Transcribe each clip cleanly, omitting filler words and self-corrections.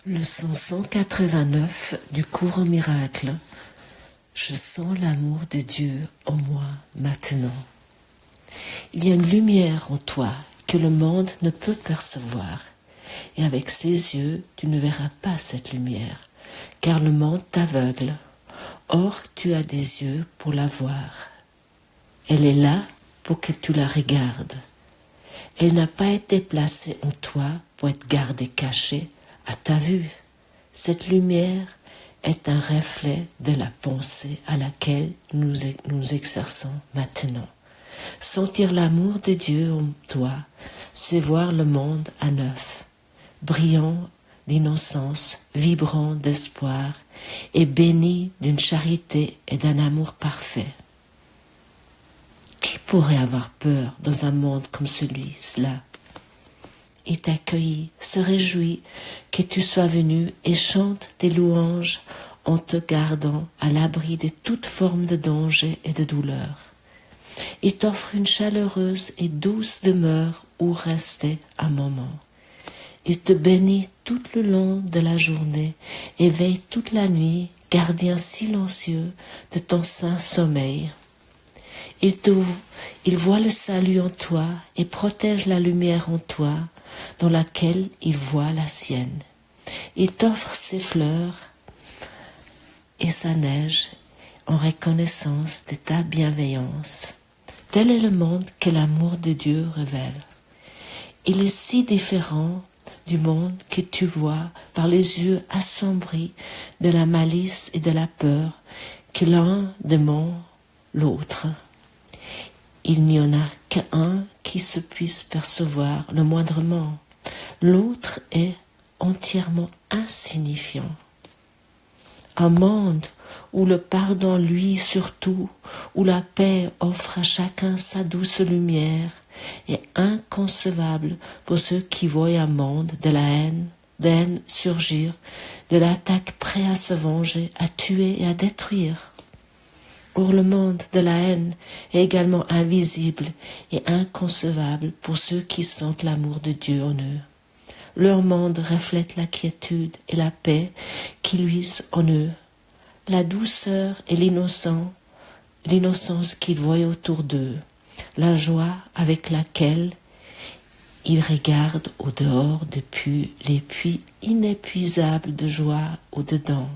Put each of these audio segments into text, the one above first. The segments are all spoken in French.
Leçon 189 du cours au miracle. Je sens l'amour de Dieu en moi maintenant. Il y a une lumière en toi que le monde ne peut percevoir. Et avec ses yeux, tu ne verras pas cette lumière, car le monde t'aveugle. Or, tu as des yeux pour la voir. Elle est là pour que tu la regardes. Elle n'a pas été placée en toi pour être gardée cachée à ta vue. Cette lumière est un reflet de la pensée à laquelle nous exerçons maintenant. Sentir l'amour de Dieu en toi, c'est voir le monde à neuf, brillant d'innocence, vibrant d'espoir et béni d'une charité et d'un amour parfait. Qui pourrait avoir peur dans un monde comme celui-là? Il t'accueille, se réjouit que tu sois venu et chante des louanges en te gardant à l'abri de toute forme de danger et de douleur. Il t'offre une chaleureuse et douce demeure où rester un moment. Il te bénit tout le long de la journée et veille toute la nuit, gardien silencieux de ton saint sommeil. Il voit le salut en toi et protège la lumière en toi, dans laquelle il voit la sienne. Il t'offre ses fleurs et sa neige en reconnaissance de ta bienveillance. Tel est le monde que l'amour de Dieu révèle. Il est si différent du monde que tu vois par les yeux assombris de la malice et de la peur que l'un dément l'autre. Il n'y en a qu'un qui se puisse percevoir le moindrement. L'autre est entièrement insignifiant. Un monde où le pardon luit surtout, où la paix offre à chacun sa douce lumière, est inconcevable pour ceux qui voient un monde de la haine surgir, de l'attaque prêt à se venger, à tuer et à détruire. Or le monde de la haine est également invisible et inconcevable pour ceux qui sentent l'amour de Dieu en eux. Leur monde reflète la quiétude et la paix qui luisent en eux, la douceur et l'innocence qu'ils voient autour d'eux, la joie avec laquelle ils regardent au dehors depuis les puits inépuisables de joie au-dedans.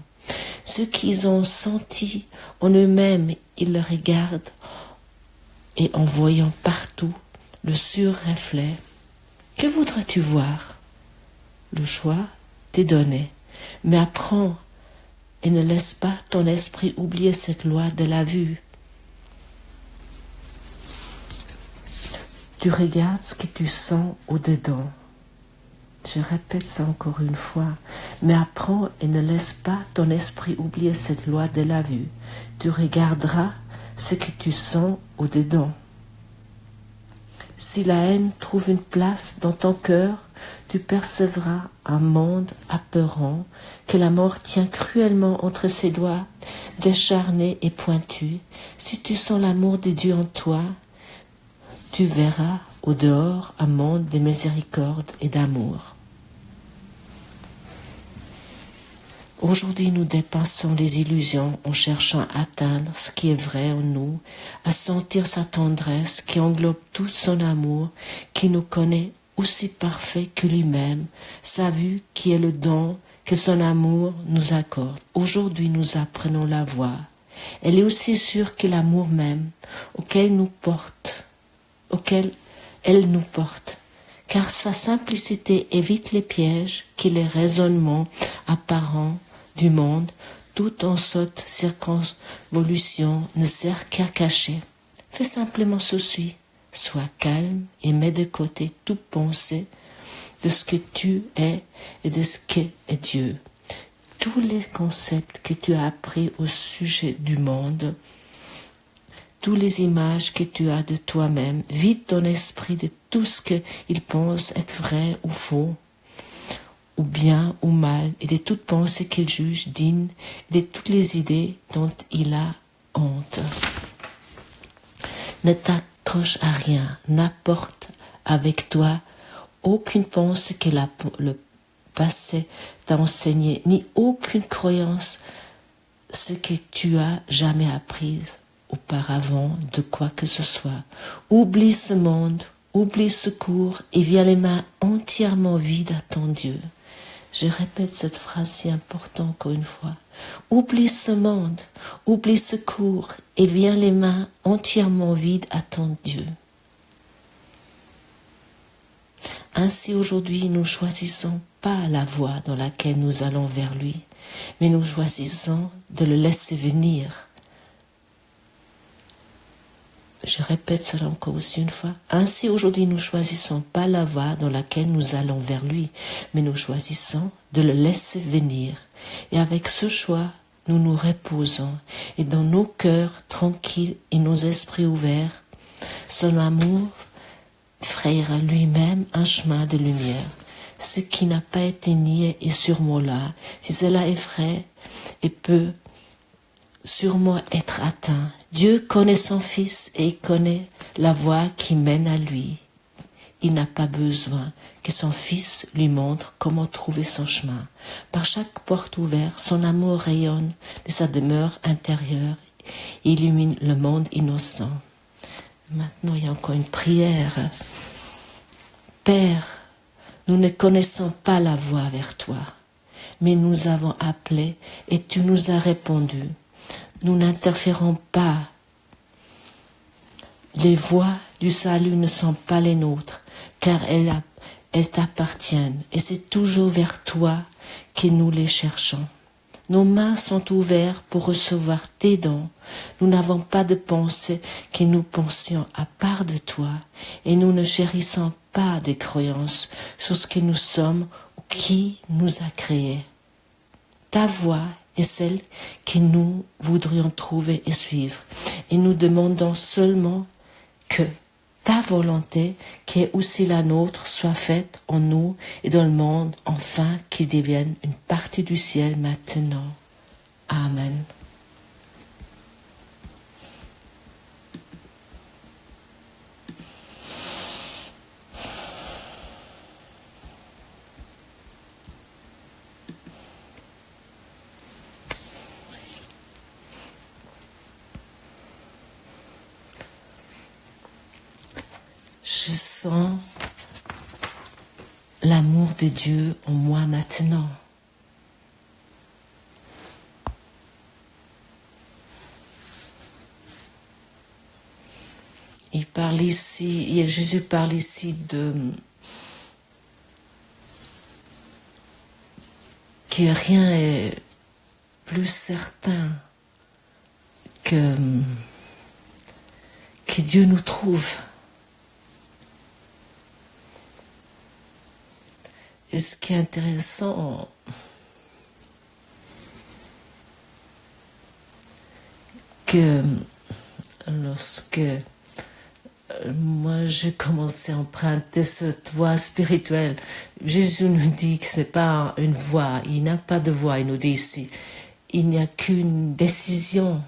Ce qu'ils ont senti en eux-mêmes, ils le regardent et en voyant partout le sur-reflet. Que voudrais-tu voir? Le choix t'est donné, mais apprends et ne laisse pas ton esprit oublier cette loi de la vue. Tu regardes ce que tu sens au-dedans. Je répète ça encore une fois, mais apprends et ne laisse pas ton esprit oublier cette loi de la vue. Tu regarderas ce que tu sens au-dedans. Si la haine trouve une place dans ton cœur, tu percevras un monde apeurant que la mort tient cruellement entre ses doigts, décharnés et pointus. Si tu sens l'amour de Dieu en toi, tu verras au dehors un monde de miséricorde et d'amour. Aujourd'hui, nous dépassons les illusions en cherchant à atteindre ce qui est vrai en nous, à sentir sa tendresse qui englobe tout son amour, qui nous connaît aussi parfait que lui-même, sa vue qui est le don que son amour nous accorde. Aujourd'hui, nous apprenons la voie. Elle est aussi sûre que l'amour même, auquel elle nous porte, car sa simplicité évite les pièges que les raisonnements apparents du monde, tout en sotte circonvolution, ne sert qu'à cacher. Fais simplement ceci, sois calme et mets de côté toute pensée de ce que tu es et de ce qu'est Dieu. Tous les concepts que tu as appris au sujet du monde, toutes les images que tu as de toi-même, vide ton esprit de tout ce qu'il pense être vrai ou faux, ou bien ou mal, et de toute pensée qu'il juge digne, et de toutes les idées dont il a honte. Ne t'accroche à rien, n'apporte avec toi aucune pensée que le passé t'a enseigné, ni aucune croyance, ce que tu as jamais appris auparavant de quoi que ce soit. Oublie ce monde, oublie ce cours et viens les mains entièrement vides à ton Dieu. Je répète cette phrase si importante encore une fois. Oublie ce monde, oublie ce cours et viens les mains entièrement vides à ton Dieu. Ainsi aujourd'hui nous choisissons pas la voie dans laquelle nous allons vers lui, mais nous choisissons de le laisser venir. Je répète cela encore aussi une fois. Ainsi aujourd'hui nous choisissons pas la voie dans laquelle nous allons vers lui, mais nous choisissons de le laisser venir. Et avec ce choix, nous nous reposons et dans nos cœurs tranquilles et nos esprits ouverts, son amour frayera lui-même un chemin de lumière. Ce qui n'a pas été nié est sûrement là. Si cela est vrai et peut sûrement être atteint. Dieu connaît son Fils et il connaît la voie qui mène à lui. Il n'a pas besoin que son Fils lui montre comment trouver son chemin. Par chaque porte ouverte, son amour rayonne de sa demeure intérieure et illumine le monde innocent. Maintenant, il y a encore une prière. Père, nous ne connaissons pas la voie vers toi, mais nous avons appelé et tu nous as répondu. Nous n'interférons pas. Les voies du salut ne sont pas les nôtres, car elles t'appartiennent, et c'est toujours vers toi que nous les cherchons. Nos mains sont ouvertes pour recevoir tes dons. Nous n'avons pas de pensée que nous pensions à part de toi, et nous ne chérissons pas des croyances sur ce que nous sommes ou qui nous a créés. Ta voix est celle que nous voudrions trouver et suivre. Et nous demandons seulement que ta volonté, qui est aussi la nôtre, soit faite en nous et dans le monde, afin qu'il devienne une partie du ciel maintenant. Amen. Je sens l'amour de Dieu en moi maintenant. Il parle ici, Jésus parle ici que rien est plus certain que Dieu nous trouve. Et ce qui est intéressant, que lorsque moi j'ai commencé à emprunter cette voie spirituelle, Jésus nous dit que ce n'est pas une voie, il n'a pas de voie, il nous dit ici, il n'y a qu'une décision.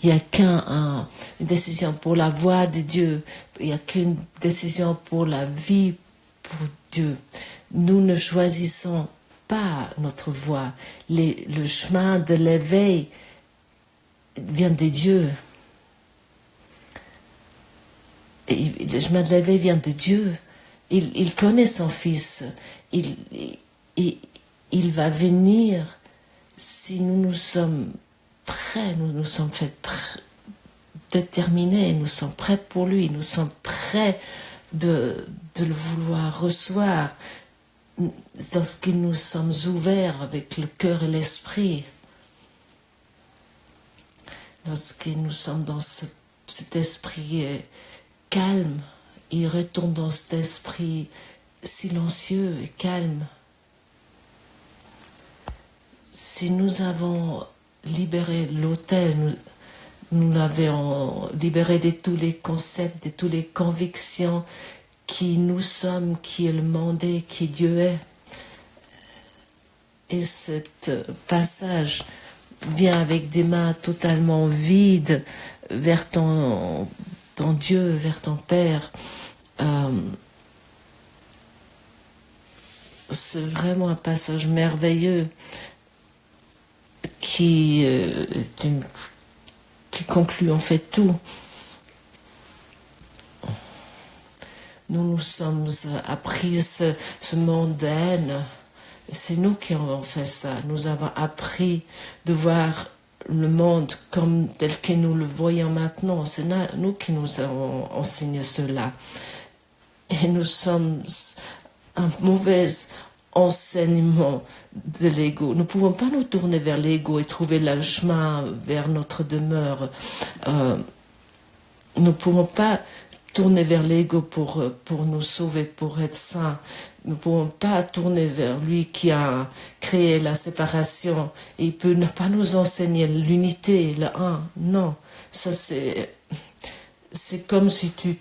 Il n'y a qu'une décision pour la voie de Dieu. Il n'y a qu'une décision pour la vie pour Dieu. Nous ne choisissons pas notre voie. Le chemin de l'éveil vient de Dieu. Et le chemin de l'éveil vient de Dieu. Il connaît son Fils. Il va venir si nous sommes prêts, nous sommes déterminés, nous sommes prêts pour lui, nous sommes prêts de le vouloir recevoir lorsque nous sommes ouverts avec le cœur et l'esprit, lorsque nous sommes dans cet esprit calme, il retourne dans cet esprit silencieux et calme. Si nous avons libéré l'autel, nous l'avons libéré de tous les concepts, de toutes les convictions qui nous sommes, qui est le monde, qui Dieu est. Et ce passage vient avec des mains totalement vides vers ton Dieu, vers ton Père. c'est vraiment un passage merveilleux qui, qui conclut en fait tout. Nous nous sommes appris ce monde de haine. C'est nous qui avons fait ça. Nous avons appris de voir le monde comme tel que nous le voyons maintenant. C'est nous qui nous avons enseigné cela. Et nous sommes un mauvais enseignement de l'ego. Nous ne pouvons pas nous tourner vers l'ego et trouver le chemin vers notre demeure. Nous ne pouvons pas tourner vers l'ego pour nous sauver, pour être saints. Nous ne pouvons pas tourner vers lui qui a créé la séparation. Et il peut ne pas nous enseigner l'unité, le un. Non, ça c'est comme si tu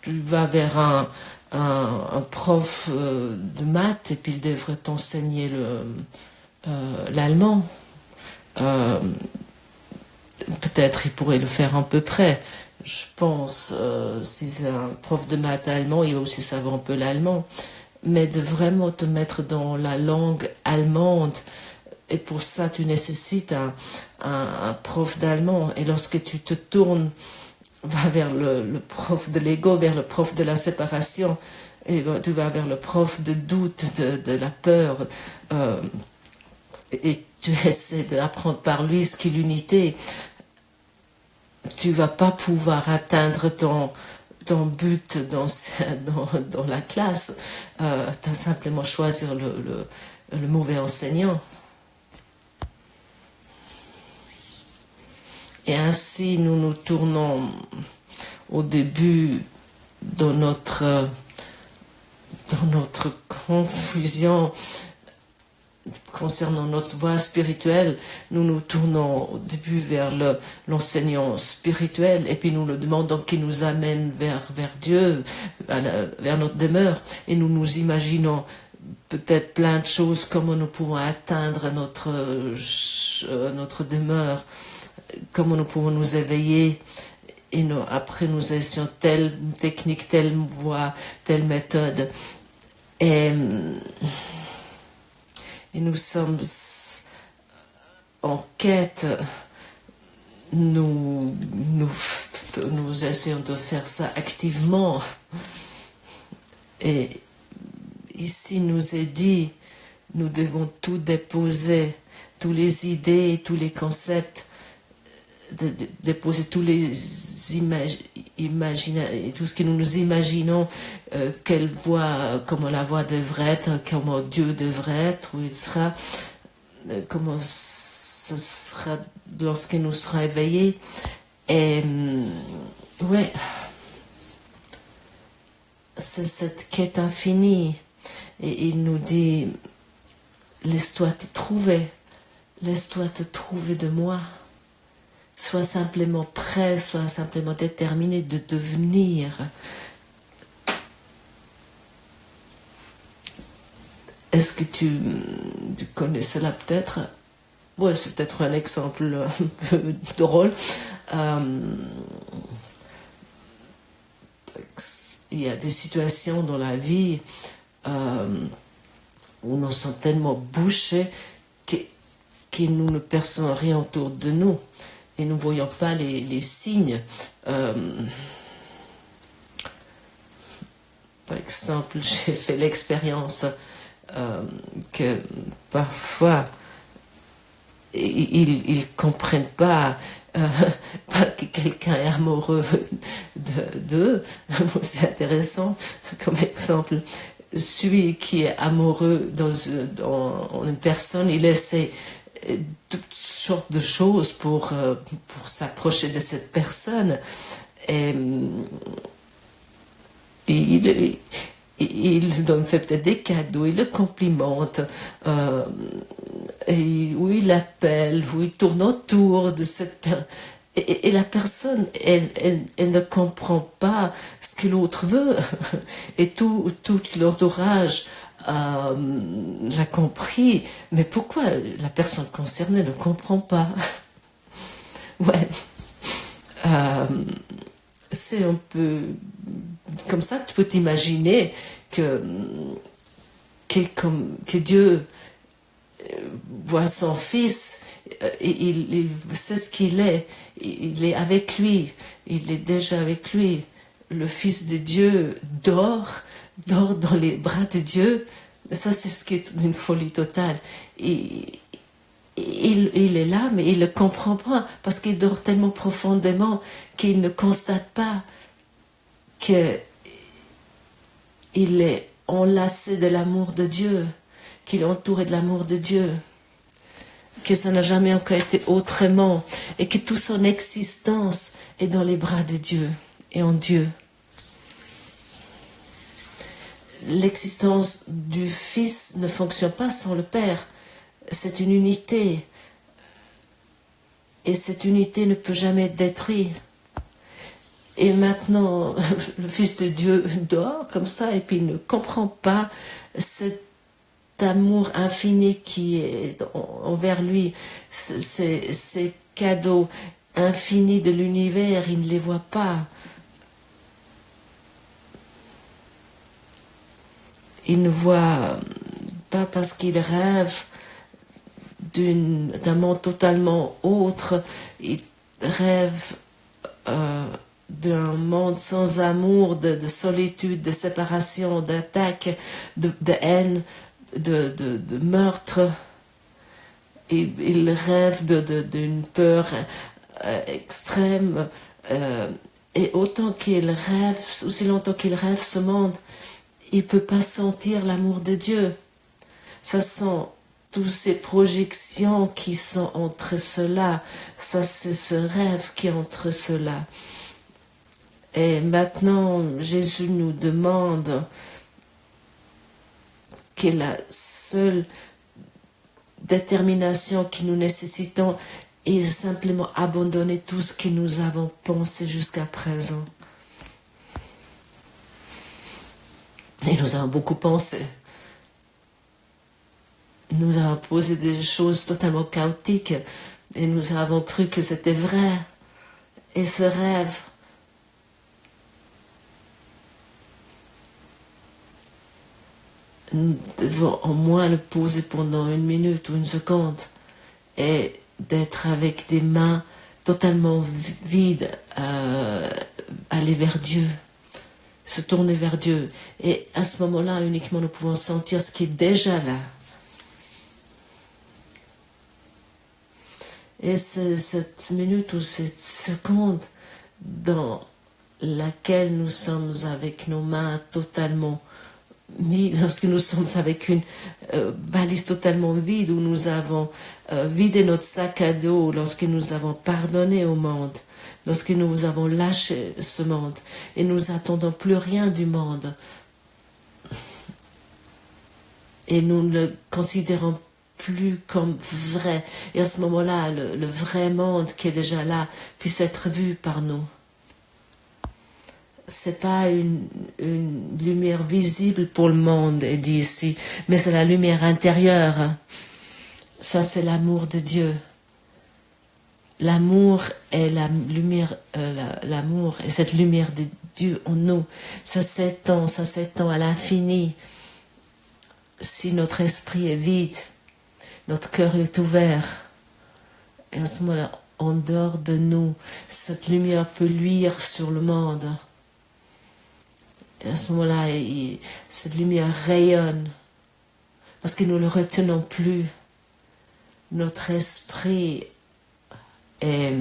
vas vers un prof de maths et puis il devrait t'enseigner l'allemand. Peut-être il pourrait le faire à peu près. Je pense, si c'est un prof de maths allemand, il va aussi savoir un peu l'allemand. Mais de vraiment te mettre dans la langue allemande, et pour ça tu nécessites un prof d'allemand. Et lorsque tu te tournes vers le prof de l'ego, vers le prof de la séparation, et tu vas vers le prof de doute, de la peur, et tu essaies d'apprendre par lui ce qu'est l'unité, tu vas pas pouvoir atteindre ton but dans la classe. Tu as simplement choisi le mauvais enseignant. Et ainsi, nous nous tournons au début dans notre confusion concernant notre voie spirituelle. Nous nous tournons au début vers l'enseignant spirituel et puis nous le demandons qu'il nous amène vers Dieu, vers notre demeure. Et nous nous imaginons peut-être plein de choses, comment nous pouvons atteindre notre demeure, comment nous pouvons nous éveiller. Et après nous essayons telle technique, telle voie, telle méthode. Et nous sommes en quête. Nous essayons de faire ça activement. Et ici nous est dit, nous devons tout déposer, toutes les idées, tous les concepts, déposer tous les tout ce que nous nous imaginons, quelle voie, comment la voie devrait être, comment Dieu devrait être, où il sera, comment ce sera lorsque nous serons éveillés. Et ouais, c'est cette quête infinie. Et il nous dit, laisse-toi te trouver de moi. Sois simplement prêt, sois simplement déterminé de devenir. Est-ce que tu connais cela peut-être? Ouais, c'est peut-être un exemple un peu drôle. Il y a des situations dans la vie où nous sommes tellement bouchés que nous ne percevons rien autour de nous. Et nous ne voyons pas les signes. Par exemple, j'ai fait l'expérience que parfois, ils ne comprennent pas que quelqu'un est amoureux d'eux. C'est intéressant. Comme exemple, celui qui est amoureux dans une personne, il essaie toutes sortes de choses pour s'approcher de cette personne. Et il donne fait peut-être des cadeaux, il le complimente, où il l'appelle, où il tourne autour de cette personne. Et la personne, elle ne comprend pas ce que l'autre veut. Et tout l'entourage l'a compris. Mais pourquoi la personne concernée ne comprend pas? Ouais. C'est un peu comme ça que tu peux t'imaginer que que Dieu voit son Fils, il sait ce qu'il est, il est avec lui, il est déjà avec lui. Le Fils de Dieu dort dans les bras de Dieu. Ça, c'est ce qui est une folie totale. Il est là, mais il ne le comprend pas, parce qu'il dort tellement profondément qu'il ne constate pas qu'il est enlacé de l'amour de Dieu, qu'il est entouré de l'amour de Dieu, que ça n'a jamais encore été autrement, et que toute son existence est dans les bras de Dieu et en Dieu. L'existence du Fils ne fonctionne pas sans le Père. C'est une unité. Et cette unité ne peut jamais être détruite. Et maintenant, le Fils de Dieu dort comme ça et puis il ne comprend pas cet amour infini qui est envers lui. Ces cadeaux infinis de l'univers, il ne les voit pas. Il ne voit pas parce qu'il rêve d'un monde totalement autre. Il rêve d'un monde sans amour, de solitude, de séparation, d'attaque, de haine, de meurtre. Il rêve d'une peur extrême. Et autant qu'il rêve, aussi longtemps qu'il rêve ce monde, il ne peut pas sentir l'amour de Dieu. Ça sont toutes ces projections qui sont entre ceux-là. Ça, c'est ce rêve qui est entre ceux-là. Et maintenant, Jésus nous demande que la seule détermination que nous nécessitons est simplement abandonner tout ce que nous avons pensé jusqu'à présent. Et nous avons beaucoup pensé. Nous avons posé des choses totalement chaotiques et nous avons cru que c'était vrai. Et ce rêve, nous devons au moins le poser pendant 1 minute ou 1 seconde et d'être avec des mains totalement vides, aller vers Dieu. Se tourner vers Dieu. Et à ce moment-là, uniquement, nous pouvons sentir ce qui est déjà là. Et cette minute ou cette seconde dans laquelle nous sommes avec nos mains totalement vides, lorsque nous sommes avec une valise totalement vide, où nous avons vidé notre sac à dos, lorsque nous avons pardonné au monde, lorsque nous avons lâché ce monde et nous n'attendons plus rien du monde et nous ne le considérons plus comme vrai, et à ce moment-là le vrai monde qui est déjà là puisse être vu par nous. C'est pas une lumière visible pour le monde, est dit ici, mais c'est la lumière intérieure. Ça, c'est l'amour de Dieu. L'amour est la lumière, l'amour est cette lumière de Dieu en nous. Ça s'étend à l'infini. Si notre esprit est vide, notre cœur est ouvert, et à ce moment-là, en dehors de nous, cette lumière peut luire sur le monde. Et à ce moment-là, cette lumière rayonne, parce que nous ne le retenons plus. Notre esprit est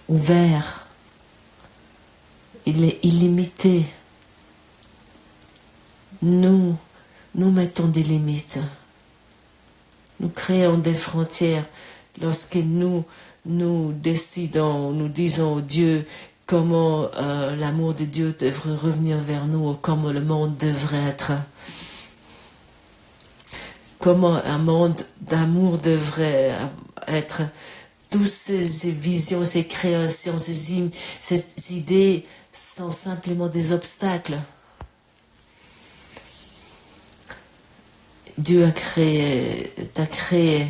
ouvert, il est illimité. Nous mettons des limites. Nous créons des frontières lorsque nous décidons, nous disons au Dieu comment l'amour de Dieu devrait revenir vers nous, ou comment le monde devrait être. Comment un monde d'amour devrait être. Toutes ces visions, ces créations, ces idées sont simplement des obstacles. Dieu t'a créé,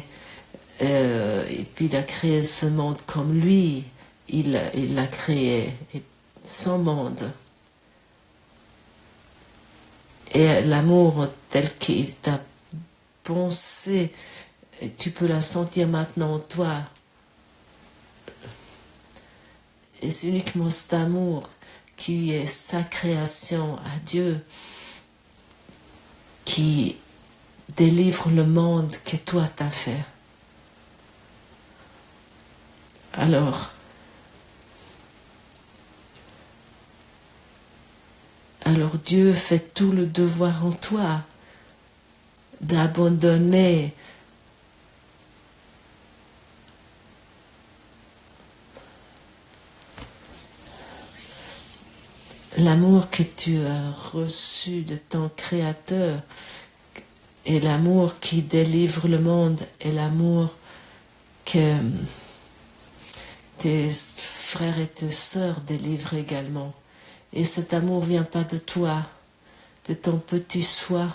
et puis il a créé ce monde comme lui, il l'a créé, et son monde. Et l'amour tel qu'il t'a pensé, tu peux la sentir maintenant en toi. Et c'est uniquement cet amour qui est sa création à Dieu, qui délivre le monde que toi t'as fait. Alors Dieu fait tout le devoir en toi d'abandonner l'amour que tu as reçu de ton Créateur et l'amour qui délivre le monde et l'amour que tes frères et tes sœurs délivrent également. Et cet amour ne vient pas de toi, de ton petit soi,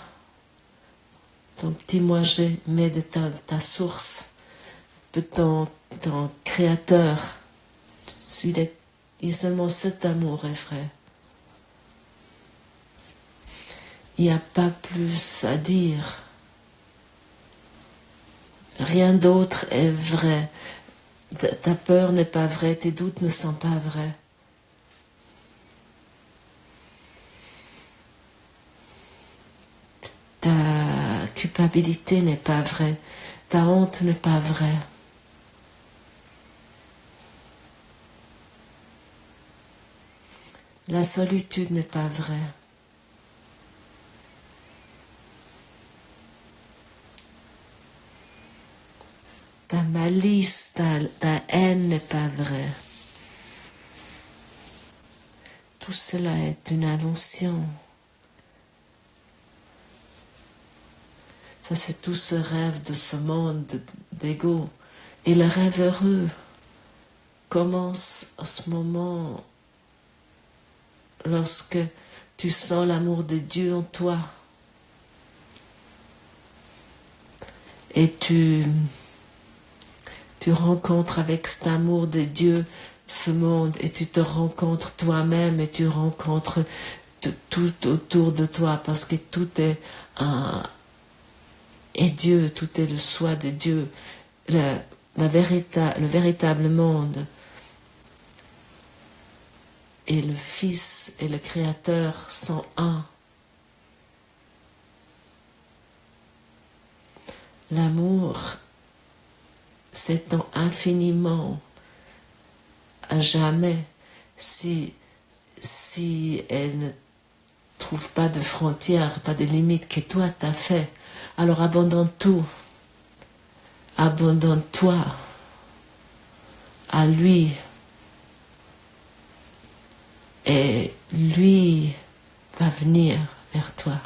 ton petit moi-je, mais de ta source, de ton Créateur. Et seulement cet amour est vrai. Il n'y a pas plus à dire. Rien d'autre est vrai. Ta peur n'est pas vraie, tes doutes ne sont pas vrais. Ta culpabilité n'est pas vraie, ta honte n'est pas vraie. La solitude n'est pas vraie. Ta malice, ta haine n'est pas vraie. Tout cela est une invention. Ça, c'est tout ce rêve de ce monde d'ego. Et le rêve heureux commence à ce moment lorsque tu sens l'amour de Dieu en toi. Et tu rencontres avec cet amour de Dieu ce monde et tu te rencontres toi-même et tu rencontres tout autour de toi parce que tout est Dieu, tout est le soi de Dieu, le véritable monde. Et le Fils et le Créateur sont un. L'amour s'étend infiniment à jamais si elle ne trouve pas de frontières, pas de limites que toi t'as fait. Alors abandonne tout. Abandonne-toi à lui. Et lui va venir vers toi.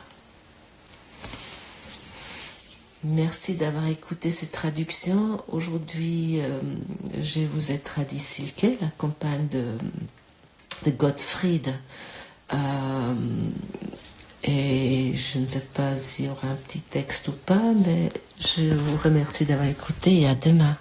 Merci d'avoir écouté cette traduction. Aujourd'hui, je vous ai traduit Silke, la compagne de Gottfried. Et je ne sais pas s'il y aura un petit texte ou pas, mais je vous remercie d'avoir écouté et à demain.